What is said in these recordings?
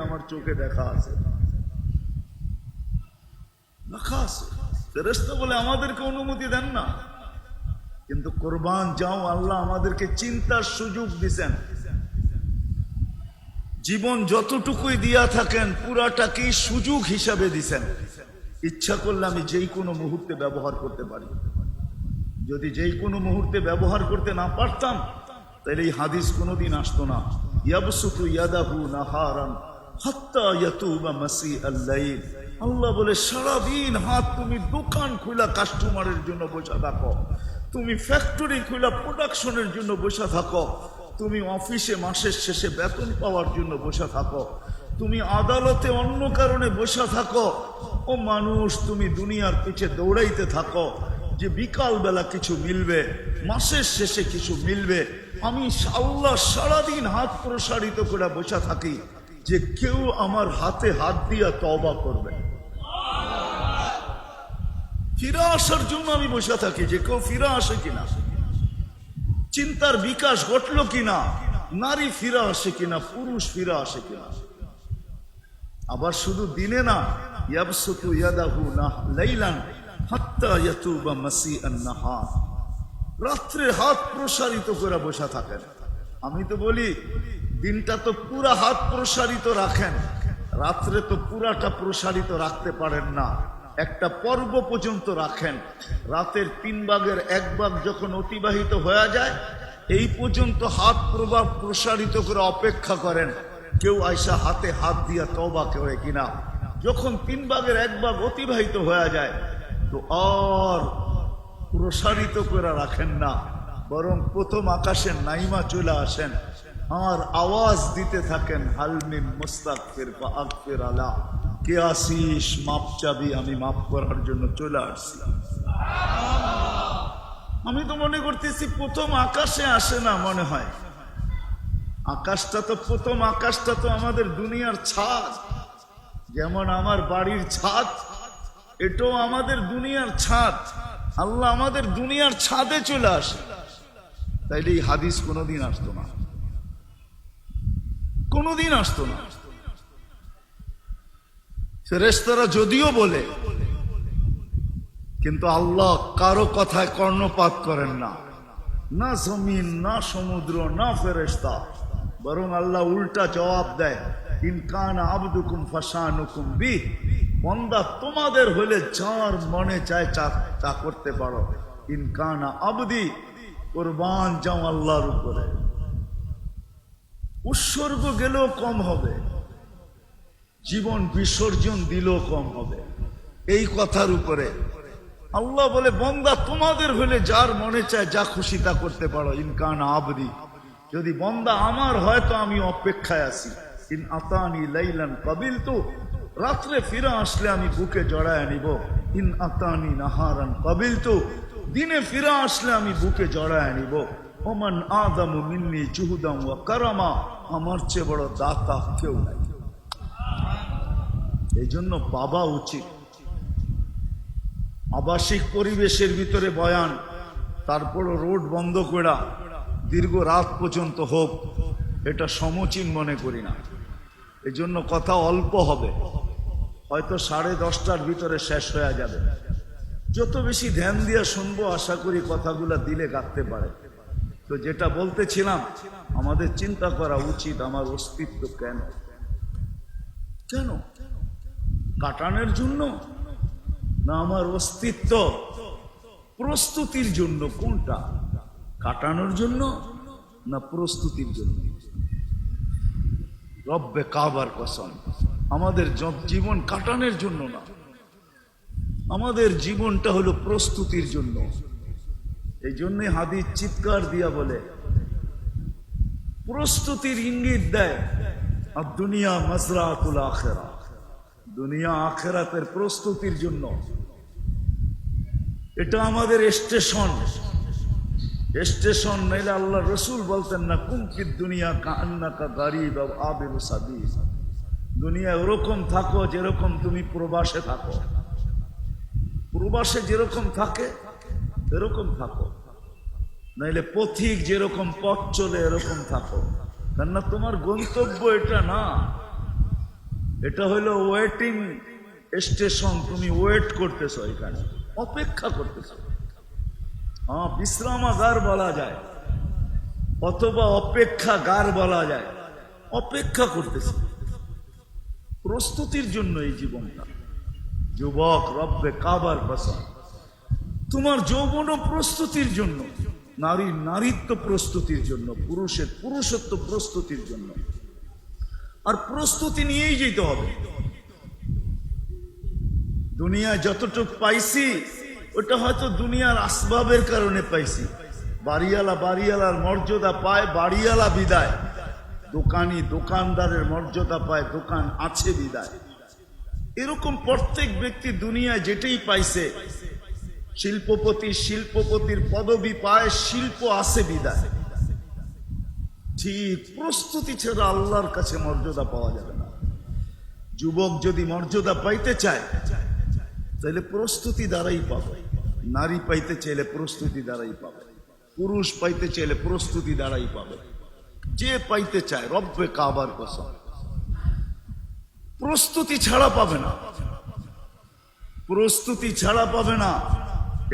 আমার চোখে দেখা আছে, লেখা আছে। ফেরেশতা বলে আমাদেরকে অনুমতি দেন না, কিন্তু কোরবান যাও আল্লাহ আমাদেরকে চিন্তার সুযোগ দিছেন। জীবন যতটুকুই দিয়া থাকেন পুরাটাকেই সুযোগ হিসাবে দিছেন। ইচ্ছা করলে আমি যেই কোনো মুহূর্তে ব্যবহার করতে পারি। যদি যেই কোনো মুহূর্তে ব্যবহার করতে না পারতাম তাহলে এই হাদিস কোনোদিন আসতো না। ইয়াবসুতু ইয়াদাহু নাহারান হাত্তা ইয়াতুবা মাসিআল লাইল। আল্লাহ বলে সারাদিন হাত তুমি দোকান খোলা কাস্টমারের জন্য বসে থাকো, তুমি ফ্যাক্টরি খোলা প্রোডাকশনের জন্য বসে থাকো, তুমি অফিসে মাসের শেষে বেতন পাওয়ার জন্য বসে থাকো, তুমি আদালতে অন্য কারণে বসে থাকো। ও মানুষ, তুমি দুনিয়ার পিছে দৌড়াইতে থাকো যে বিকাল বেলা কিছু মিলবে, মাসের শেষে কিছু মিলবে। আমি আল্লাহ সারাদিন হাত প্রসারিত করে বসে থাকি যে কেউ আমার হাতে হাত দিয়া তওবা করবে। ফিরে আসার জন্য আমি বসে থাকি যে কেউ ফিরে আসে কিনা, চিন্তার বিকাশ ঘটলো কিনা, নারী ফিরে আসে কিনা, পুরুষ ফিরে আসে কিনা। আবার শুধু দিনে না, ইয়াবসুতু ইয়াদাহু লাইলান হাত্তা ইয়াতুবা মাসিআন নাহার। রাত্রে হাত প্রসারিত করে বসে থাকেন। আমি তো বলি দিনটা তো পুরা হাত প্রসারিত রাখেন, রাত্রে তো পুরাটা প্রসারিত রাখতে পারেন না, একটা পর্ব পর্যন্ত রাখেন। রাতের 3 ভাগের 1 ভাগ যখন অতিবাহিত হয়ে যায় এই পর্যন্ত হাত প্রসারিত করে অপেক্ষা করেন কেউ আয়সা হাতে হাত দিয়া তওবা করে কিনা। যখন 3 ভাগের 1 ভাগ অতিবাহিত হয়ে যায় তো আর প্রসারিত করে রাখেন না, বরং প্রথম আকাশের নাইমা চলে আসেন আর আওয়াজ দিতে থাকেন, হালমিন মুস্তাগফির ফাগফির আলা। কে আসিস, মাপ চাবি, আমি মাফ করার জন্য চলে আসছি। আমি তো মনে করতেছি প্রথম আকাশে আসে না, মনে হয় আকাশটা তো প্রথম আকাশটা তো আমাদের দুনিয়ার ছাদ। যেমন আমার বাড়ির ছাদ, এটাও আমাদের দুনিয়ার ছাদ। আল্লাহ আমাদের দুনিয়ার ছাদে চলে আসে, তাইলে এই হাদিস কোনোদিন আসতো না, কোনোদিন আসতো না। ফেরেশতারা যদিও বলে, কিন্তু আল্লাহ কারো কথায় কর্ণপাত করেন না, না জমিন, না সমুদ্র, না ফেরেশতা। বরং আল্লাহ উল্টা জবাব দেয়, ইন কানা আবদুকুম ফাশানুকুম বি। বান্দা তোমাদের হলে যার মনে চায় তা করতে পারো। ইন কানা আবদি, কুরবান যাও আল্লাহর উপরে। উৎসর্গ গেলেও কম হবে, জীবন বিসর্জন দিলেও কম হবে এই কথার উপরে। আল্লাহ বলে বান্দা তোমাদের হলে যার মনে চায় যা খুশি তা করতে পারো। ইন কানা আবদি, যদি বান্দা আমার হয় তো আমি অপেক্ষায় আছি। ইন আতানি লাইলান কাবিলতু, রাত্রে ফিরে আসলে আমি বুকে জড়ায় নিব। ইন আতানি নাহারান কাবিলতু, দিনে ফিরে আসলে আমি বুকে জড়ায় নিব। ওমান আদামু মিন্নি জুহুদাম ওয়া কারামা, আমার চেয়ে বড় দাতা কেউ নাই। এই জন্য বাবা উচিত আবাসিক পরিবেশের ভিতরে বয়ান, তারপরও রোড বন্ধ করা দীর্ঘ রাত পর্যন্ত হোক, এটা সমীচীন মনে করি না। এই জন্য কথা অল্প হবে, হয়তো 10:30টার ভিতরে শেষ হয়ে যাবে। যত বেশি ধ্যান দিয়ে শুনবো আশা করি কথাগুলা দিলে গাঁথতে পারে। তো যেটা বলতেছিলাম, আমাদের চিন্তা করা উচিত আমার অস্তিত্ব কেন, কেন কাটানোর জন্য না আমার অস্তিত্ব প্রস্তুতির জন্য? কোনটা, কাটানোর জন্য না প্রস্তুতির জন্য? রব্বে কাবার কসম, আমাদের জীবন কাটানোর জন্য না, আমাদের জীবনটা হলো প্রস্তুতির জন্য। এই জন্যই হাদিস চিৎকার দিয়া বলে, প্রস্তুতির ইঙ্গিত দেয়, আর দুনিয়া মাজরাতুল আখিরা, দুনিয়া আখিরাতের প্রস্তুতির জন্য। এটা আমাদের স্টেশন, স্টেশন নাইলে আল্লাহ রসুল বলতেন না, কুমফিদ দুনিয়া কান্নাকা গারিব আও আবিরু সাবিল। দুনিয়া ওরকম থাকো যেরকম তুমি প্রবাসে থাকো, প্রবাসে যেরকম থাকে এরকম থাকো, নাইলে পথিক যেরকম পথ চলে এরকম থাকো। কেননা তোমার গন্তব্য এটা না, এটা হলো ওয়েটিং স্টেশন, তুমি ওয়েট করতেছো, এখানে অপেক্ষা করতেছো। হ্যাঁ, বিশ্রামাগার বলা যায় অথবা অপেক্ষাগার বলা যায়। অপেক্ষা করতেছে প্রস্তুতির জন্য এই জীবনটা। যুবক, রব্বে কাবার কসম, তোমার যৌবনও প্রস্তুতির জন্য, নারীর নারীত্ব প্রস্তুতির জন্য, পুরুষের পুরুষত্ব প্রস্তুতির জন্য। আর প্রস্তুতি নিয়েই যেতে হবে। দুনিয়ায় যতটুক পাইছি ওটা হয়তো দুনিয়ার আসবাবের কারণে পাইছি। বাড়িওয়ালা বাড়িওয়ালার মর্যাদা পায়, বাড়িওয়ালা বিদায়। দোকানি দোকানদারের মর্যাদা পায়, দোকান আছে বিদায়। এরকম প্রত্যেক ব্যক্তি দুনিয়ায় যেটাই পাইছে, শিল্পপতি শিল্পপতির পদবি পায়, শিল্প আছে বিদায়। ঠিক প্রস্তুতি ছাড়া আল্লাহর কাছে মর্যাদা পাওয়া যাবে না। যুবক যদি মর্যাদা পাইতে চায় তাহলে প্রস্তুতি দ্বারাই পাবে। নারী পাইতে চাইলে প্রস্তুতি দ্বারাই পাবে। পুরুষ পাইতে চাইলে প্রস্তুতি দ্বারাই পাবে। যে পাইতে চায়, রব্বে কাবার কসম, প্রস্তুতি ছাড়া পাবে না। প্রস্তুতি ছাড়া পাবে না,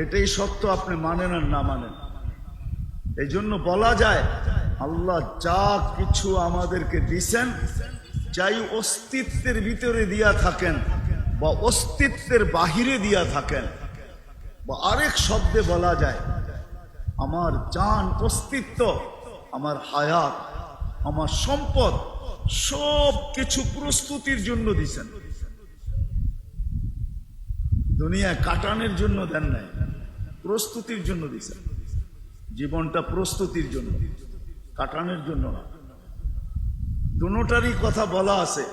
এটাই সত্য। আপনি মানেন আর না মানেন। এই জন্য বলা যায় আল্লাহ যা কিছু আমাদেরকে দিছেন, যাই অস্তিত্বের ভিতরে দিয়া থাকেন বা অস্তিত্বের বাহিরে দিয়া থাকেন, বা আরেক শব্দে বলা যায় আমার জান, অস্তিত্ব, আমার হায়াত, আমার সম্পদ, সব কিছু প্রস্তুতির জন্য দিছেন। দুনিয়া কাটানোর জন্য দেন নাই, প্রস্তুতির জন্য দিছেন। জীবনটা প্রস্তুতির জন্য, কাটানোর জন্য না। দুটারই কথা বলা আছে,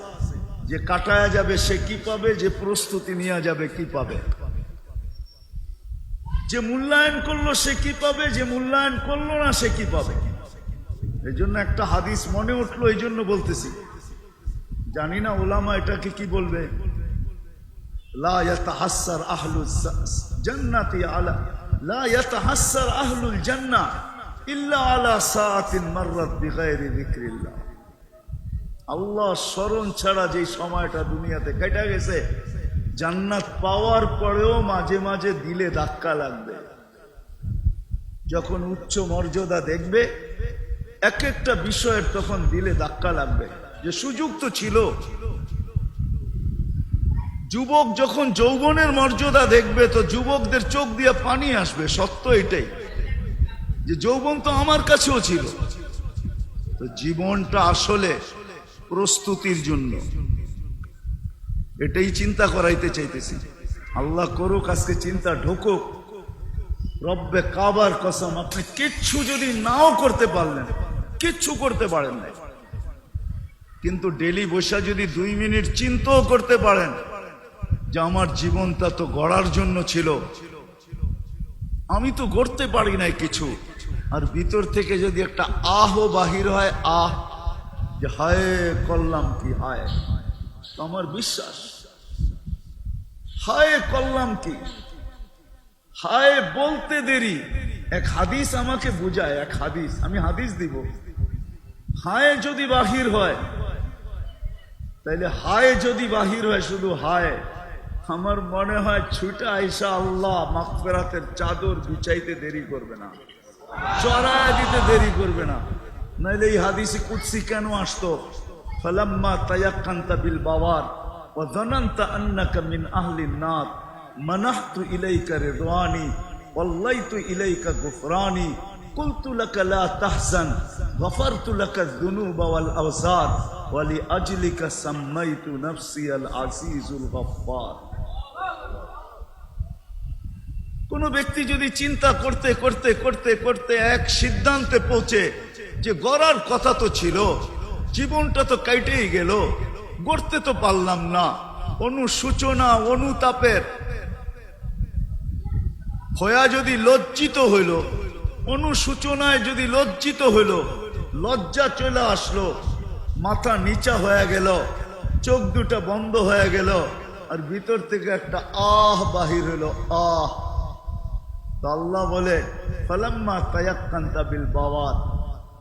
যে কাটায়া যাবে সে কি পাবে, যে প্রস্তুতি নিয়ে যাবে কি পাবে। যে মূল্যায়ন করলো সে কি পাবে, যে মূল্যায়ন করলো না সে কি পাবে। এই জন্য একটা হাদিস মনে উঠলো, এই জন্য বলতেছি। জানি না ওলামা এটাকে কি বলবে। লা ইয়াতাহাসসার আহলুল জান্নাতি আলা লা ইয়াতাহাসসার আহলুল জান্নাহ ইল্লা আলা সাআতিন মাররাত বিগাইরি যিকরিল্লাহ। আল্লাহ স্মরণ ছাড়া যে সময়টা দুনিয়াতে কেটে গেছে, জান্নাত পাওয়ার পরেও মাঝে মাঝে দিলে ধাক্কা লাগবে। যখন উচ্চ মর্যাদা দেখবে এক একটা বিষয়ের, তখন দিলে ধাক্কা লাগবে যে সুযোগ তো ছিল। যুবক যখন যৌবনের মর্যাদা দেখবে তো যুবকদের চোখ দিয়ে পানি আসবে। সত্য এটাই, যে যৌবন তো আমার কাছেও ছিল। তো জীবনটা আসলে প্রস্তুতির জন্য, এটাই চিন্তা করাইতে চাইতেছি। আল্লাহ করুক আজকে চিন্তা ঢোকুক। রব্বে কাবার কসম, আপনি কিচ্ছু যদি নাও করতে পারলেন, কিচ্ছু করতে পারেন না, কিন্তু ডেলি বসে যদি 2 মিনিট চিন্তাও করতে পারেন যে আমার জীবনটা তো গড়ার জন্য ছিল, আমি তো গড়তে পারি নাই কিছু, আর ভিতর থেকে যদি একটা আহ বাহির হয়, আহ যে হায় করলাম কি, হায়, তো আমার বিশ্বাস হায় করলাম কি, হায় বলতে দেরি। এক হাদিস আমাকে বুঝায়, এক হাদিস, আমি হাদিস দিব। হায় যদি বাহির হয়, তাইলে হায় যদি বাহির হয় শুধু হায়, আমার মনে হয় ছুটে আইসা আল্লাহ মাগফিরাতের চাদর বিছাইতে দেরি করবে না, চড়ায় দিতে দেরি করবে না। নাইলে এই হাদিসে কুদসি কেন আসতো? ফালাম্মা তায়াক্কানতা বিল বাওয়ার ওয়া যানানতা আন্নাকা মিন আহলিন নার মানাহতু ইলাইকা রিদওয়ানি ওয়াল্লাইতু ইলাইকা গুফরানি কুলতু লাকা লা তাহজান গফারতু লাকা যুনুবা ওয়াল আওসার ওয়া লিআজলিকা সাম্মাইতু নাফসি আল আজিজুল গফফার। কোন ব্যক্তি যদি চিন্তা করতে করতে করতে করতে এক সিদ্ধান্তে পৌঁছে যে গড়ার কথা তো ছিল, জীবনটা তো কাইটেই গেল, গড়তে তো পারলাম না, অনুসূচনা অনুতাপের হয়া যদি লজ্জিত হইল, অনুসূচনায় যদি লজ্জিত হইল, লজ্জা চলে আসলো, মাথা নিচা হয়ে গেল, চোখ দুটা বন্ধ হয়ে গেল, আর ভিতর থেকে একটা আহ বাহির হইল, আহ। তো আল্লাহ বলে ফালাম্মা তায়াক্কানতা বিল বাওয়ার,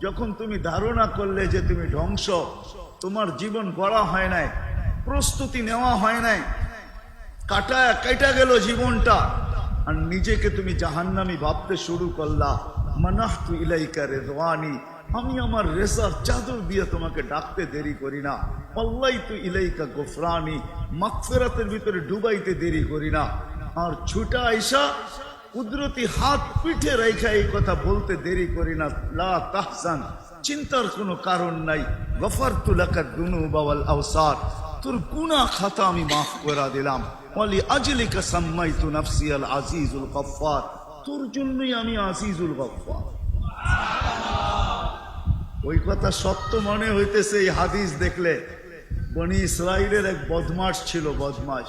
যখন তুমি ধারণা করলে যে তুমি ধ্বংস, তোমার জীবন গড়া হয় নাই, প্রস্তুতি নেওয়া হয় নাই, কাটা গেল জীবনটা, আর নিজেকে তুমি জাহান্নামী ভাবতে শুরু করলা। মানাহতু ইলাইকা রিদওয়ানি, আমি আমার রেজার চাদর দিয়ে তোমাকে ডাকতে দেরি করি না। আল্লাইতু ইলাইকা গফরানি, মাগফিরাতের ভিতরে ডুবাইতে দেরি করি না। আর ছুটা আইসা কুদরতি হাত পিঠে রেখা এই কথা বলতে দেরি করি না। লা তাহজান, চিন্তার কোনো কারণ নাই। গফারতু লাকা দুনুবা ওয়াল আওসার, তোর গুনাহ খাতা আমি মাফ করে দিলাম। ওয়ালি আজলিকা সাম্মাইতু নাফসি আল আজিজুল গফফার, তোর জন্যই আমি আজিজুল গফফার। ওই কথা সত্য মনে হইতেছে এই হাদিস দেখলে। বনি ইসরাইলের এক বদমাশ ছিল, বদমাশ।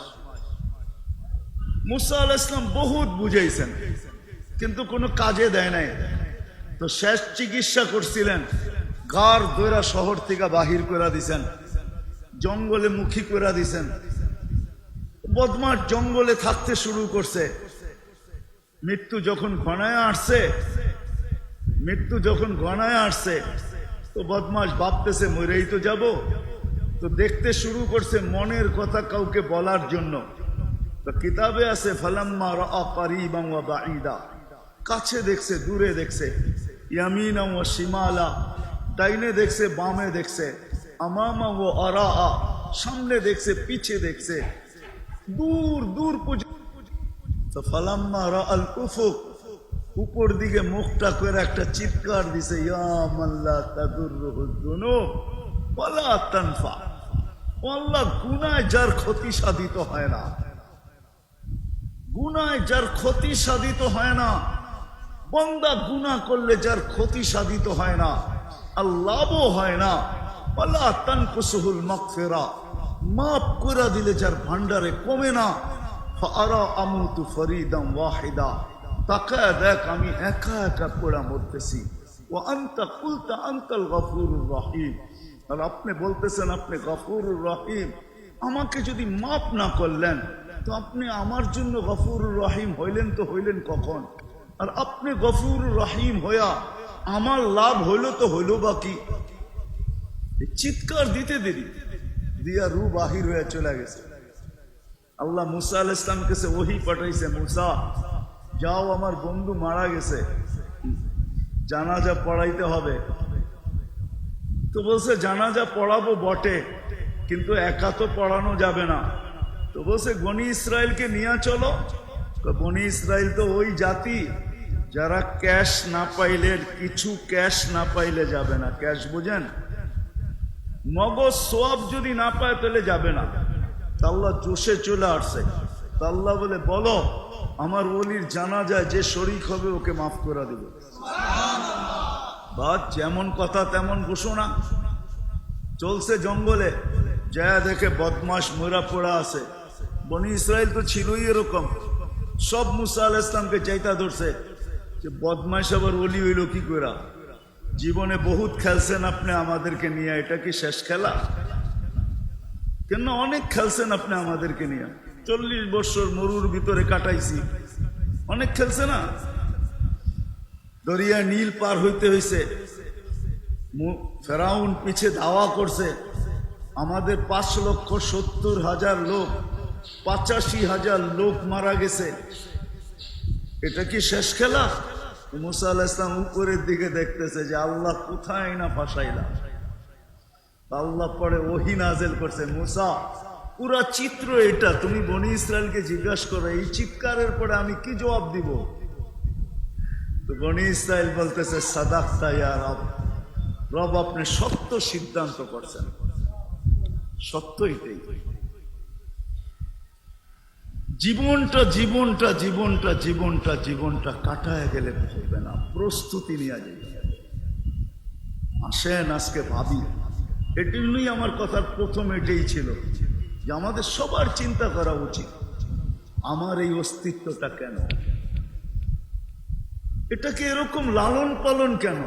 মুসা আলাইহিস সালাম বহুত বুঝাইছেন, কিন্তু কোনো কাজে দেয় নাই। তো শেষ চিকিৎসা করছিলেন, গার দৈরা শহর থেকে বাহির করে দিছেন, জঙ্গলে মুখী করে দিছেন। বদমাশ জঙ্গলে থাকতে শুরু করছে। মৃত্যু যখন ঘনায় আসছে, তো বদমাশ ভাবতেছে মরেই তো যাব। তো দেখতে শুরু করছে মনের কথা কাউকে বলার জন্য। তো কিতাবে আছে ফালাম্মা রাআ কারীবান ওয়া বাঈদা, কাছে দেখছে, দূরে দেখছে, ইয়ামিনা ওয়া শিমালা, ডাইনে দেখছে, বামে দেখছে, আমামা ওয়া আরাআ, সামনে দেখছে, পিছে দেখছে, দূর দূর পর্যন্ত। তো ফালাম্মা রাআল উফুক, উপর দিকে মুখটা করে একটা চিৎকার দিছে, ইয়া মান লা তাদুররুহুদ দুনুব ওয়ালা তানফা। আল্লাহ, গুনায় যার ক্ষতি সাধিত হয় না, গুনায় যার ক্ষতি সাধিত হয় না, বান্দা গুনাহ করলে যার ক্ষতি সাধিত হয় না, আল্লাহও হয় না। ওয়ালা তানকুসুহুল মাগফিরা, মাফ করে দিলে যার ভান্ডারে কমে না। ফাআরা আমুতু ফরিদান ওয়াহিদা, তাকায় দেখ আমি একা একা পড়া মরতেছি। ওয়া আনতা কুলতা আনতাল গফুরুর রহিম, আর আপনি বলতেছেন আপনি গফুরুর রহিম। আমাকে যদি মাফ না করলেন, তো আপনি আমার জন্য গফুরুর রহিম হইলেন তো হইলেন কখন? আর আপনি গফুরুর রহিম হইয়া আমার লাভ হইল তো হইল বা কি? চিৎকার দিতে দেরি দিয়া রু বাহির হয়ে চলে গেছে। আল্লাহ মুসা আলাইহিস সালাম কাছে ওহী পাঠাইছে, মুসা যাও, আমার বন্ধু মারা গেছে, জানাজা পড়াইতে হবে। তো বলছে জানাজা পড়াবো বটে, কিন্তু একা তো পড়ানো যাবে না। তো বলছে বনি ইসরায়েলকে নিয়ে চলো। বনি ইসরায়েল তো ওই জাতি যারা ক্যাশ না পাইলে, কিছু ক্যাশ না পাইলে যাবে না। ক্যাশ বুঝেন? মগজ সোয়াব যদি না পায় তাহলে যাবে না। আল্লাহ জোশে চলে আসছে। আল্লাহ বলে বলো আমার ওলির জানাজায় যে শরীক হবে ওকে মাফ করে দেব। বাদ যেমন কথা তেমন ঘোষণা চলছে। জঙ্গলে যা দেখে বদমাশ মরা পড়া আছে। বনি ইসরায়েল তো ছিলই এরকম, সব মুসা আলাইহিস সালামকে চাইতা ধরছে যে বদমাশ আবার ওলি হইল কি করে? জীবনে বহুত খেলছেন আপনি আমাদেরকে নিয়ে, এটা কি শেষ খেলা? কেন অনেক খেলছেন আপনি আমাদেরকে নিয়ে, 40 বছর মরুর ভিতরে কাটাইছি, অনেক খেলছে না? দরিয়া নীল পার হইতে হয়েছে, ফেরাউন পিছে ধাওয়া করছে, আমাদের 5,70,000 লোক, 85,000 লোক মারা গেছে। এটা কি শেষ খেলা? মুসা আলাইহিস সালাম উপরের দিকে দেখতেছে যে আল্লাহ কোথায় না ফাঁসাইলা। আল্লাহ পরে ওহী নাযিল করছে, মুসা পুরা চিত্র এটা, তুমি বনি ইসরায়েলকে জিজ্ঞাসা করো, এই চিৎকারের পরে আমি কি জবাব দিব? তো বনি ইসরায়েল বলতেছে সাদাকতা ইয়া রব, রব আপনি সত্য সিদ্ধান্ত করছেন, সত্য এটাই। জীবনটা জীবনটা জীবনটা জীবনটা জীবনটা কাটায় গেলে হবে না, প্রস্তুতি নিয়ে যাই। আসেন আজকে ভাবি, এটাই আমার কথার প্রথম এটাই ছিল যে আমাদের সবার চিন্তা করা উচিত, আমার এই অস্তিত্বটা কেন, এটাকে এরকম লালন পালন কেন,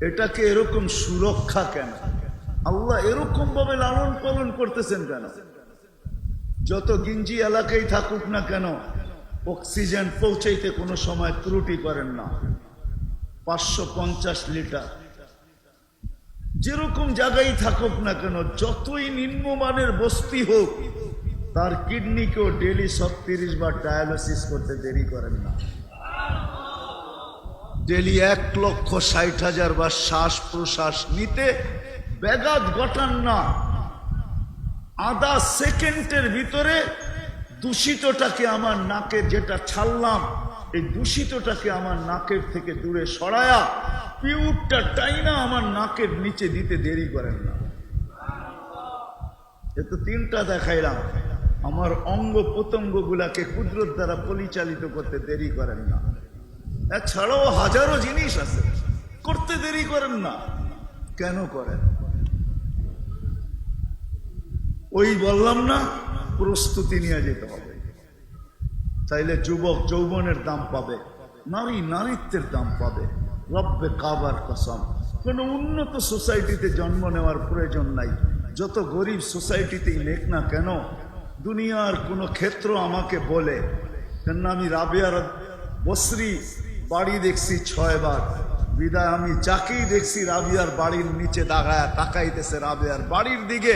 এটাকে এরকম সুরক্ষা কেন, আল্লাহ এরকম ভাবে লালন পালন করতেছেন কেন? যত গিঞ্জি এলাকায় থাকুক না কেন, অক্সিজেন পৌঁছাইতে কোনো সময় ত্রুটি করেন না। 550 লিটার যেরকম জায়গায় থাকুক না কেন, যতই নিম্নমানের বস্তি হোক, তার কিডনিকেও ডেলি 36 বার ডায়ালিসিস করতে দেরি করেন না। ডেলি 1,60,000 বার শ্বাস প্রশ্বাস নিতে ব্যাঘাত ঘটান না। আধা সেকেন্ডের ভিতরে দূষিতটাকে আমার নাকে যেটা ছাড়লাম, এই দূষিতটাকে আমার নাকের থেকে দূরে সরায়া পিউরটা টাইনা আমার নাকের নিচে দিতে দেরি করেন না। এ তো 3টা দেখাইলাম। আমার অঙ্গ প্রত্যঙ্গ গুলাকে কুদরত দ্বারা পরিচালিত করতে দেরি করেন না। এছাড়াও হাজারো জিনিস আছে, করতে দেরি করেন না। কেন করেন? ওই বললাম না, প্রস্তুতি নিয়ে যেতে হবে। তাইলে যুবক যৌবনের দাম পাবে, নারী নারীত্বের দাম পাবে। রব্বে কাবার কসম, কোন উন্নত সোসাইটিতে জন্ম নেওয়ার প্রয়োজন নাই। যত গরিব সোসাইটিতেই নেক না কেন, দুনিয়ার কোনো ক্ষেত্র আমাকে বলে, কেন আমি রাবেয়ার বসরি বাড়ি দেখছি 6 বার, বিদায় আমি যাকেই দেখছি রাবিয়ার বাড়ির নিচে দাগায় তাকাইতেছে রাবেয়ার বাড়ির দিকে,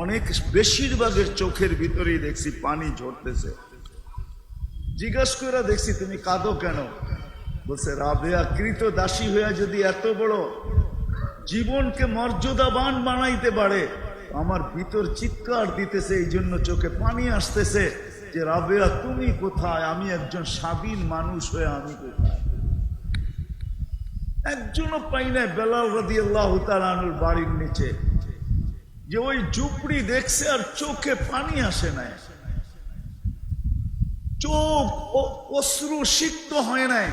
অনেক বেশিরভাগের চোখের ভিতরেই দেখছি পানি ঝরতেছে। জিজ্ঞাসা করে দেখছি, তুমি কাঁদো কেন? বলছে, রাবেয়া কৃত দাসী হইয়া যদি এত বড় জীবনকে মর্যাদাবান বানাইতে পারে, আমার ভিতর চিৎকার দিতেছে, এই জন্য চোখে পানি আসতেছে যে রাবেয়া তুমি কোথায়? আমি একজন স্বাধীন মানুষ হয়ে আমি কোথায়? একজনও পাই না বেলাল রাদিয়াল্লাহু তাআলা আনহুর বাড়ির নিচে, যে ওই ঝুপড়ি দেখছে আর চোখে পানি আসে নাই, চোখ অশ্রু সিক্ত হয় নাই,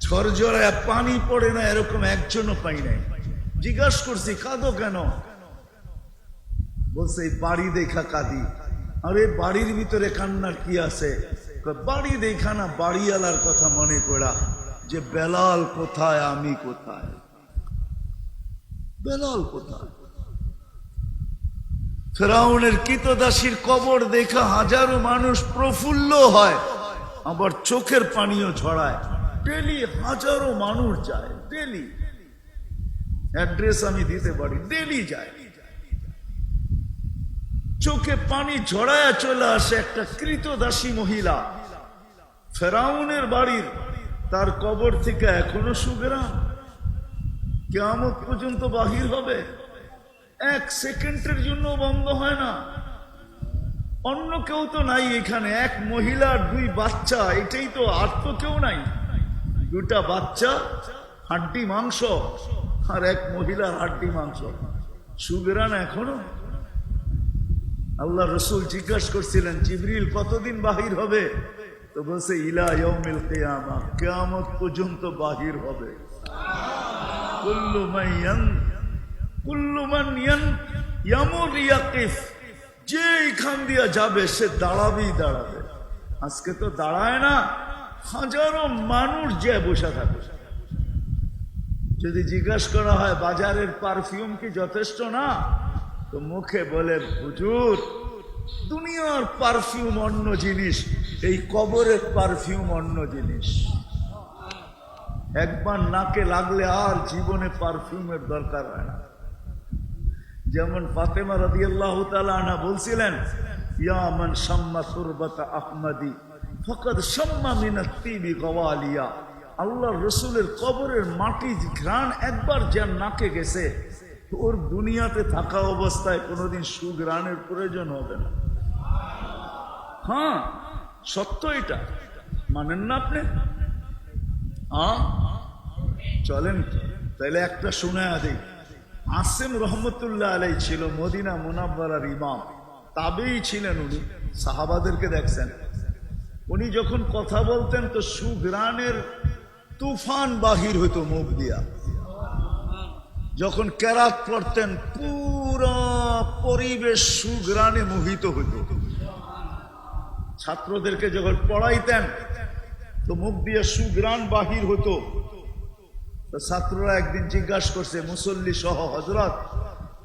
ঝরঝরায় পানি পড়ে না, এরকম একজনও পাই নাই। জিজ্ঞাসা করছি, কাঁদো কেন? বলছে, এই বাড়ি দেখা কাঁদি। আরে বাড়ির ভিতরে কান্নার কি আছে? বাড়ি দেখা না, বাড়িওয়ালার কথা মনে করা, যে বেলাল কোথায় আমি কোথায়, বেলাল কোথায়। ফেরাউনের কৃতদাসীর কবর দেখা হাজারো মানুষ প্রফুল্ল হয়, আবার চোখের পানিও ঝরায়। ডেলি হাজারো মানুষ যায়, ডেলি অ্যাড্রেস আমি দিতে পারি, ডেলি যায়, চোখে পানি ঝরায়া চলে আসে। একটা কৃতদাসী মহিলা ফেরাউনের বাড়ির, তার কবর থেকে এখনো সুগ্রাম, কিয়ামত পর্যন্ত বাহির হবে, 1 সেকেন্ডের জন্য বন্ধ হয় না। অন্য কেউ তো নাই এখানে, এক মহিলার 2 বাচ্চা, এটাই তো, আর তো কেউ নাই। 2টা বাচ্চা, হাড্ডি মাংস, আর এক মহিলার হাড্ডি মাংস, সুগ্রান এখনো। আল্লাহ রসুল জিজ্ঞাসা করছিলেন, জিবরিল কতদিন বাহির হবে? তো বলছে, ইলা ইয়াউমিল কিয়ামা, কিয়ামত পর্যন্ত বাহির হবে। কুল্লু মান ইয়ামুর ইয়াকিফ, যে এখান দিয়া যাবে সে দাঁড়াবেই দাঁড়াবে। আজকে তো দাঁড়ায় না, হাজারো মানুষ যে বসে থাকে। যদি জিজ্ঞাসা করা হয় বাজারের পারফিউম কি যথেষ্ট না, তো মুখে বলে, হুজুর দুনিয়ার পারফিউম অন্য জিনিস, এই কবরের পারফিউম অন্য জিনিস। একবার নাকে লাগলে আর জীবনে পারফিউমের দরকার হয় না। যেমন ফাতেমা রাদিয়াল্লাহু তাআলা আনহা বলছিলেন, ইয়া মান শাম্মা তুরবাতা আহমদি ফাকাদ শাম্মা মিনাত তিবি গাওয়ালিয়া। আল্লাহর রসুলের কবরের মাটি ঘ্রাণ একবার যার নাকে গেছে, ওর দুনিয়াতে থাকা অবস্থায় কোনোদিন সুঘ্রাণের প্রয়োজন হবে না। হ্যাঁ, সত্য এটা, মানেন না আপনি? হ্যাঁ, চলেন তাহলে একটা শুনে দিই। আসিম রহমতুল্লাহ আলাই ছিল মদিনা মুনাওয়ারার ইমাম, তাবেই ছিলেন উনি, সাহাবাদেরকে দেখছেন। উনি যখন কথা বলতেন তো সুঘ্রাণের তুফান বাহির হইতো মুখ দিয়া। যখন কেরাত পড়তেন পুরো পরিবেশ সুঘ্রাণে মোহিত হইত। ছাত্রদেরকে যখন পড়াইতেন তো মুখ দিয়ে সুঘ্রাণ বাহির হতো। তো ছাত্ররা একদিন জিজ্ঞাসা করছে, মুসল্লি সহ, হযরত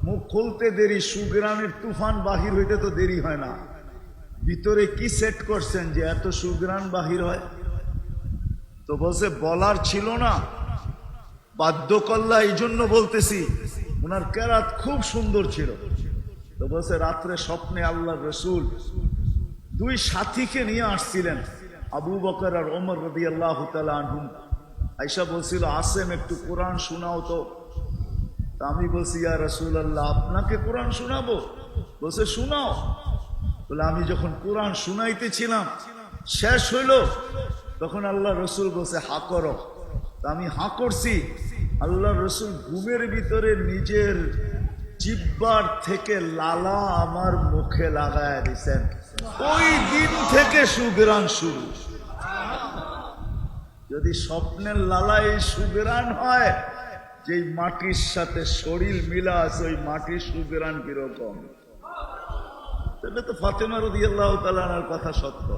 মুখ খুলতে দেরি, সুঘ্রাণের তুফান বাহির হইতে তো দেরি হয় না, ভিতরে কি সেট করছেন যে এত সুঘ্রাণ বাহির হয়? তো বলছে, বলার ছিল না, বাধ্য করলা এই জন্য বলতেছি, ওনার কেরাত খুব সুন্দর ছিল। তো বলছে রাত্রে স্বপ্নে আল্লাহ রসুল দুই সাথীকে নিয়ে আসছিলেন, আবু বকর আর ওমর রাদিয়াল্লাহু তাআলা আনহুম। আয়েশা বলছিল, আসেম একটু কোরআন শোনাও তো। তা আমি বলছি, ইয়া রাসূলুল্লাহ, আপনাকে কোরআন শোনাবো? বলছে শোনাও। বলে আমি যখন কোরআন শুনাইতেছিলাম, শেষ হইল, তখন আল্লাহ রসুল বলছে হা করো। তা আমি হা করছি। আল্লাহ রসুল ঘুমের ভিতরে নিজের জিহ্বার থেকে লালা আমার মুখে লাগায় দিছেন। ওই দিন থেকে সুগ্রাণ শুরু। যদি স্বপ্নের লালায় সুগ্রাণ হয়, যেই মাটির সাথে শরীর মিলা আছে, ওই মাটির সুগ্রাণ কিরকম? তাহলে তো ফাতেমা রাদিয়াল্লাহু তাআলা আনহার কথা সত্য।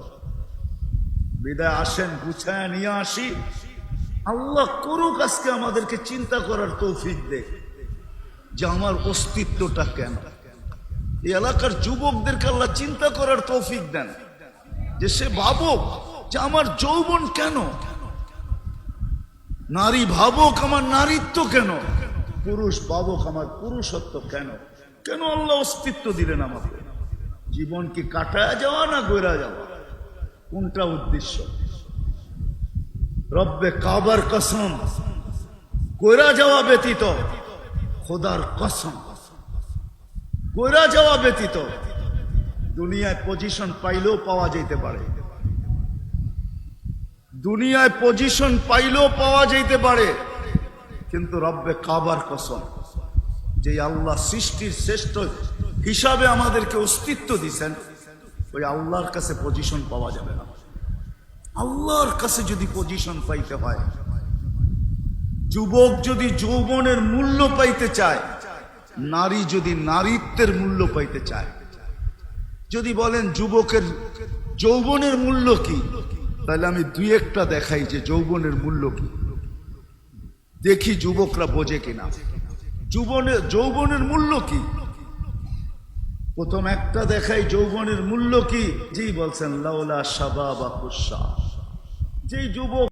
বিদায় আসেন, গুছায় নিয়ে আসি। আল্লাহ করুক আজকে আমাদেরকে চিন্তা করার তৌফিক দে যে আমার অস্তিত্বটা কেন। এই এলাকার যুবকদেরকে আল্লাহ চিন্তা করার তৌফিক দেন যে সে ভাবুক যে আমার যৌবন কেন, নারী ভাবুক আমার নারীত্ব কেন, পুরুষ ভাবুক আমার পুরুষত্ব কেন। কেন আল্লাহ অস্তিত্ব দিলেন আমাকে? জীবন কি কাটায় যাওয়া না গইরা যাওয়া? কোনটা উদ্দেশ্য? রব্বে কাবার কসম, গইরা যাওয়া ব্যতীত, খোদার কসম, গইরা যাওয়া ব্যতীত দুনিয়ায় পজিশন পাইলেও পাওয়া যেতে পারে, দুনিয়ায় পজিশন পাইলেও পাওয়া যেতে পারে, কিন্তু রব্বে কাবার কসম, যে আল্লাহ সৃষ্টির শ্রেষ্ঠ হিসাবে আমাদেরকে অস্তিত্ব দিচ্ছেন, ওই আল্লাহর কাছে পজিশন পাওয়া যাবে না। আল্লাহর কাছে যদি পজিশন পাইতে হয়, যুবক যদি যৌবনের মূল্য পাইতে চায়, নারী যদি নারীত্বের মূল্য পাইতে চায়, যদি বলেন যুবকের যৌবনের মূল্য কি, তাহলে আমি দুই একটা দেখাই যে যৌবনের মূল্য কি, দেখি যুবকরা বোঝে কিনা। যৌবনের মূল্য কি? প্রথম একটা দেখাই যৌবনের মূল্য কি। জি বলছেন, লাউলা শাবাবা কুশা, যেই যুবক